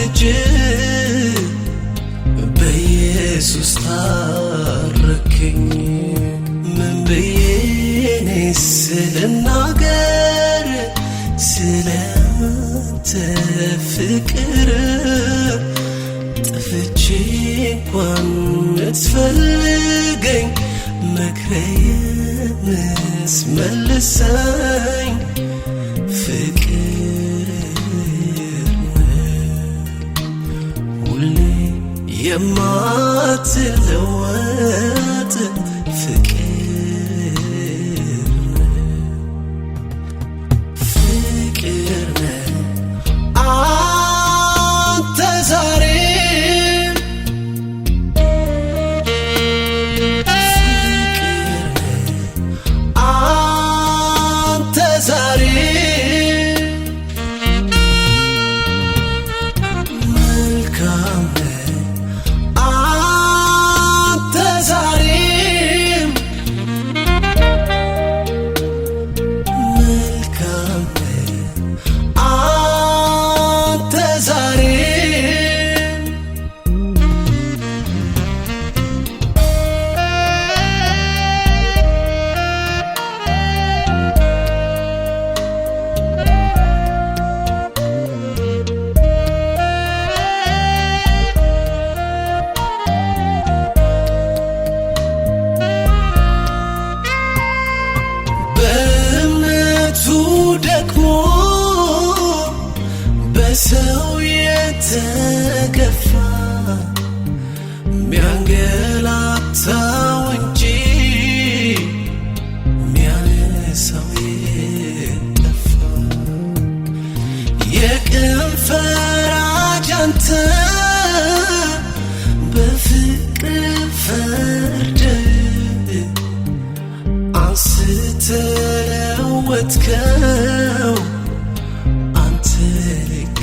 ልጅ በኢየሱስ ታረከኝ። ምን ብዬ እኔስ ልናገር ስላንተ ፍቅር? ጠፍቼ እንኳን ምትፈልገኝ መክረህ መልሰኝ ፍቅር ሁሌ የማትለወጥ ፍቅር አንተ ዛሬም አንተ ዛሬም መልካም አንተ ዛሬም መልካም አንተ ዛሬም በእምነቱ ደግሞ በሰው የተገፋ ሚያንገላታው እንጂ ሚያነሳው የጠፋ የቅን ፈራጅ አንተ በፍቅር ፈርደህ አንስተለወጥከው አንተ ልክ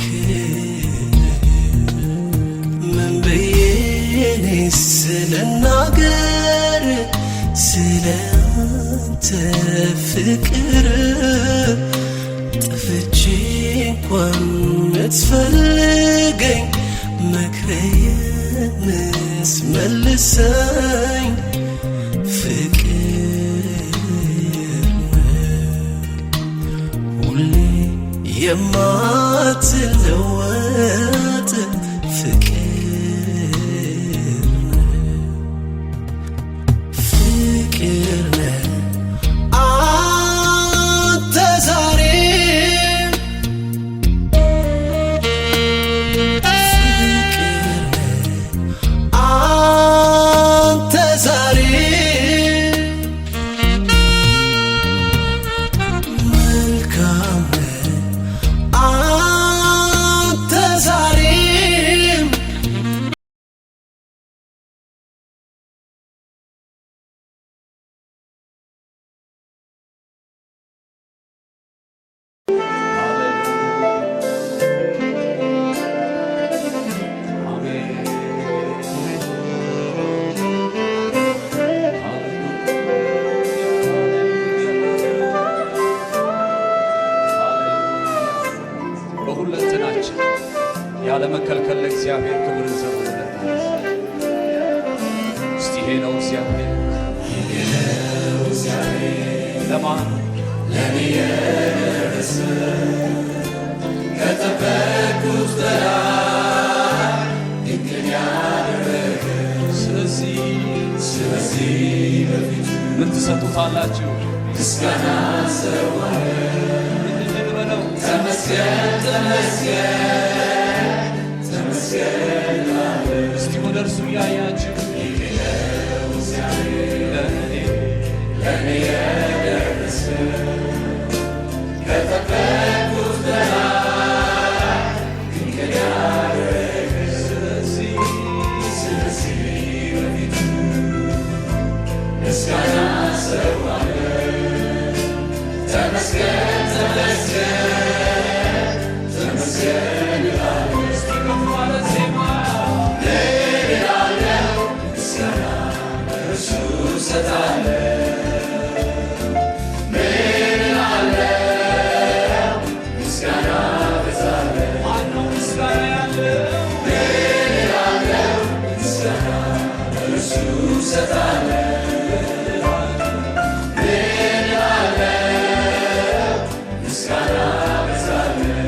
ምን ብዬ እኔስ ልናገር ስላንተ ፍቅር? ጠፍቼ እንኳን ምትፈልገኝ መክረህ መልሰኝ ፍቅር ሁሌ የማትለወጥ ፍቅር ፍቅር አንተ ዛሬም ፍቅር አንተ ዛሬም መልካም አንተ ዛሬም በሁለንተናችን ያለ መከልከል ለእግዚአብሔር ክብር እንዘምርለታለን። እስቲ ይሄ ነው እግዚአብሔር ለማን ለኔ የደረሰ ከጠበቅኩት በላይ ድንቅን ያደረገ ስለዚህ በፊቱ ምን ትሰጡታላችሁ? ምስጋና ሰዋለሁ። እንበለው ተመስገን ተመስገን ተመስገን እላለሁ። እስቲ ወደ እርሱ እያያችሁ ይሄ ነው እግዚአብሔር ለኔ የደረሰ ከጠበቅኩት በላይ ድንቅን ያደረገ ስለዚህ በፊቱ ምስጋና ሰዋለሁ። ተመስገን ተመስገን ተመስገን እላለሁ። እስቲ ከፍ ባለ ዜማ እላለሁ ምስጋና ለእርሱ እሰጣለሁ። ምስጋና በዛለሁ። ማነው ምስጋና ያለው? ለእርሱ እሰጣለሁ። ምን እላለሁ? ምስጋና አበዛለሁ።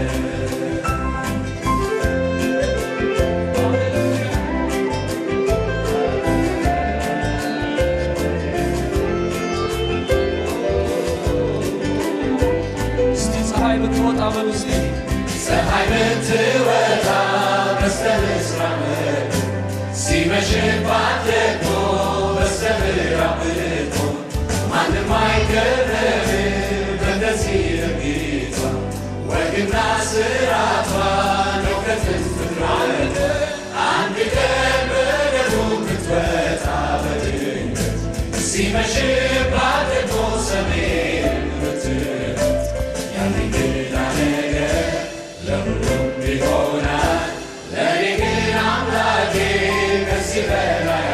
እስቲ ፀሐይ ብትወጣ በሉ እስቲ ፀሐይ ብትወጣ በስተ ምሥራቅ ሲመሽባት ደግሞ በስተ ምዕራብ ብትሆን ማንም አይገረምም በእንደዚህ ድርጊቷ። ወግና ሥርዓቷ ነው ከጥንት ፍጥረት። አንድ ቀን በደቡብ ብትወጣ በድንገት ሲመሽባት ደግሞ ሰሜን ብትሆን ያን እንግዳ ነገር ለሁሉም ይሆናል። ለእኔ ግን አምላኬ ከዚህ በላይ